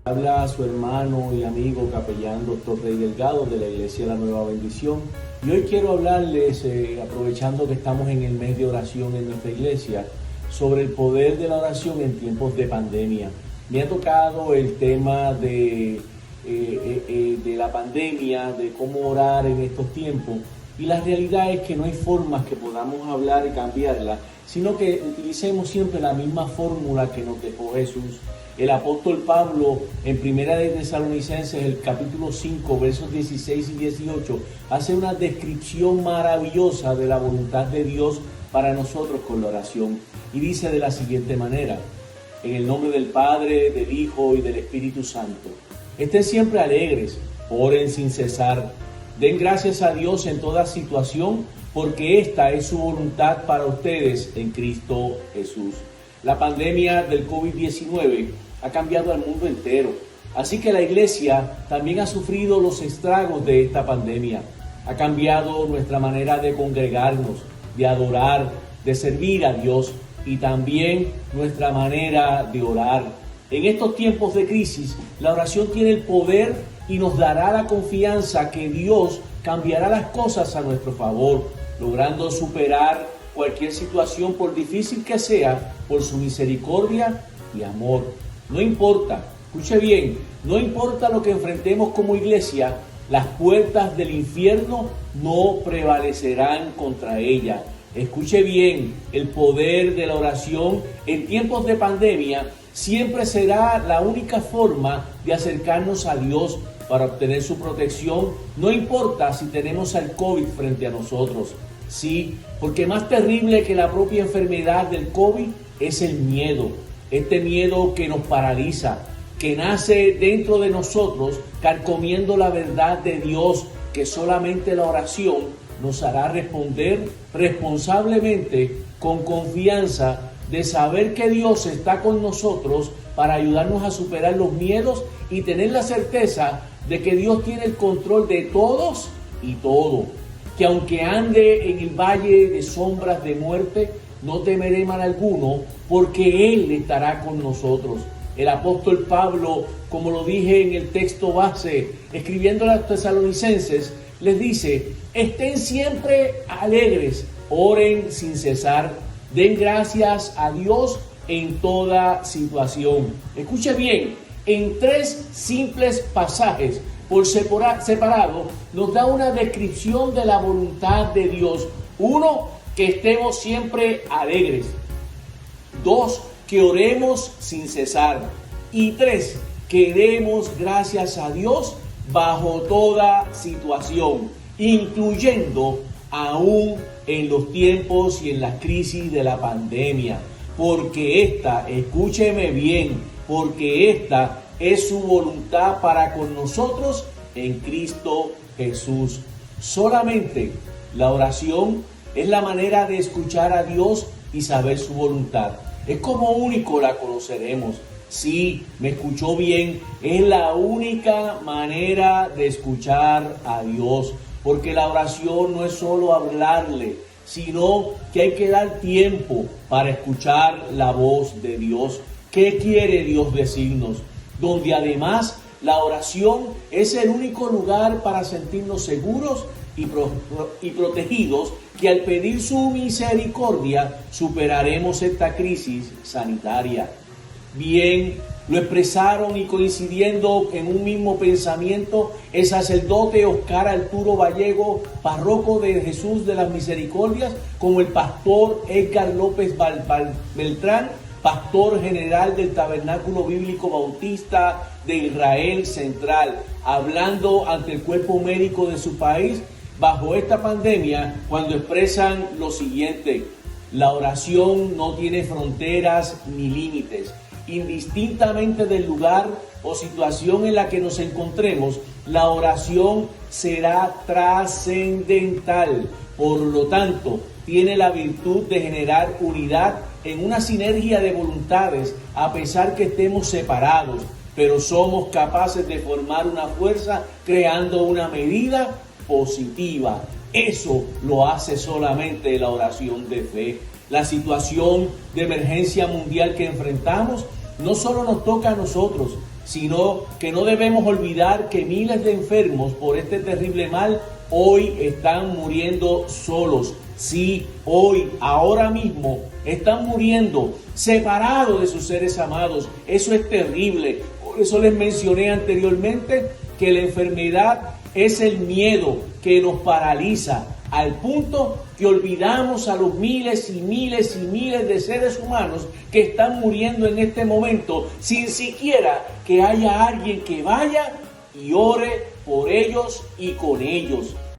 Habla su hermano y amigo capellán Dr. Rey Delgado de la Iglesia La Nueva Bendición. Y hoy quiero hablarles, aprovechando que estamos en el mes de oración en nuestra iglesia, sobre el poder de la oración en tiempos de pandemia. Me ha tocado el tema de la pandemia, de cómo orar en estos tiempos. Y la realidad es que no hay formas que podamos hablar y cambiarla, sino que utilicemos siempre la misma fórmula que nos dejó Jesús. El apóstol Pablo, en Primera de Tesalonicenses, el capítulo 5, versos 16 y 18, hace una descripción maravillosa de la voluntad de Dios para nosotros con la oración. Y dice de la siguiente manera: en el nombre del Padre, del Hijo y del Espíritu Santo, estén siempre alegres, oren sin cesar, den gracias a Dios en toda situación, porque esta es su voluntad para ustedes en Cristo Jesús. La pandemia del COVID-19 ha cambiado al mundo entero, así que la iglesia también ha sufrido los estragos de esta pandemia. Ha cambiado nuestra manera de congregarnos, de adorar, de servir a Dios y también nuestra manera de orar. En estos tiempos de crisis, la oración tiene el poder y nos dará la confianza que Dios cambiará las cosas a nuestro favor, logrando superar cualquier situación, por difícil que sea, por su misericordia y amor. No importa, escuche bien, no importa lo que enfrentemos como iglesia, las puertas del infierno no prevalecerán contra ella. Escuche bien, el poder de la oración en tiempos de pandemia siempre será la única forma de acercarnos a Dios para obtener su protección, no importa si tenemos al COVID frente a nosotros. Sí, porque más terrible que la propia enfermedad del COVID es el miedo. Este miedo que nos paraliza, que nace dentro de nosotros, carcomiendo la verdad de Dios, que solamente la oración nos hará responder responsablemente, con confianza, de saber que Dios está con nosotros para ayudarnos a superar los miedos y tener la certeza de que Dios tiene el control de todos y todo. Que aunque ande en el valle de sombras de muerte, no temeré mal alguno, porque Él estará con nosotros. El apóstol Pablo, como lo dije en el texto base, escribiendo a los tesalonicenses, les dice: estén siempre alegres, oren sin cesar, den gracias a Dios en toda situación. Escuche bien, en 3 simples pasajes por separado, nos da una descripción de la voluntad de Dios. 1, que estemos siempre alegres. 2, que oremos sin cesar. Y 3, que demos gracias a Dios bajo toda situación, incluyendo aún en los tiempos y en las crisis de la pandemia. Porque esta, escúcheme bien, porque esta es su voluntad para con nosotros en Cristo Jesús. Solamente la oración es la manera de escuchar a Dios y saber su voluntad. Es como único la conoceremos. Sí, me escuchó bien, es la única manera de escuchar a Dios. Porque la oración no es solo hablarle, sino que hay que dar tiempo para escuchar la voz de Dios. ¿Qué quiere Dios decirnos? Donde además la oración es el único lugar para sentirnos seguros y protegidos, que al pedir su misericordia superaremos esta crisis sanitaria. Bien, lo expresaron y coincidiendo en un mismo pensamiento el sacerdote Oscar Arturo Vallejo, párroco de Jesús de las Misericordias, como el pastor Edgar López Beltrán, pastor general del Tabernáculo Bíblico Bautista de Israel Central, hablando ante el cuerpo médico de su país bajo esta pandemia, cuando expresan lo siguiente: la oración no tiene fronteras ni límites. Indistintamente del lugar o situación en la que nos encontremos, la oración será trascendental. Por lo tanto, tiene la virtud de generar unidad en una sinergia de voluntades, a pesar que estemos separados, pero somos capaces de formar una fuerza creando una medida positiva. Eso lo hace solamente la oración de fe. La situación de emergencia mundial que enfrentamos no solo nos toca a nosotros, sino que no debemos olvidar que miles de enfermos por este terrible mal hoy están muriendo solos. Sí, hoy, ahora mismo, están muriendo separados de sus seres amados. Eso es terrible. Por eso les mencioné anteriormente que la enfermedad es el miedo que nos paraliza al punto que olvidamos a los miles y miles y miles de seres humanos que están muriendo en este momento sin siquiera que haya alguien que vaya y ore por ellos y con ellos.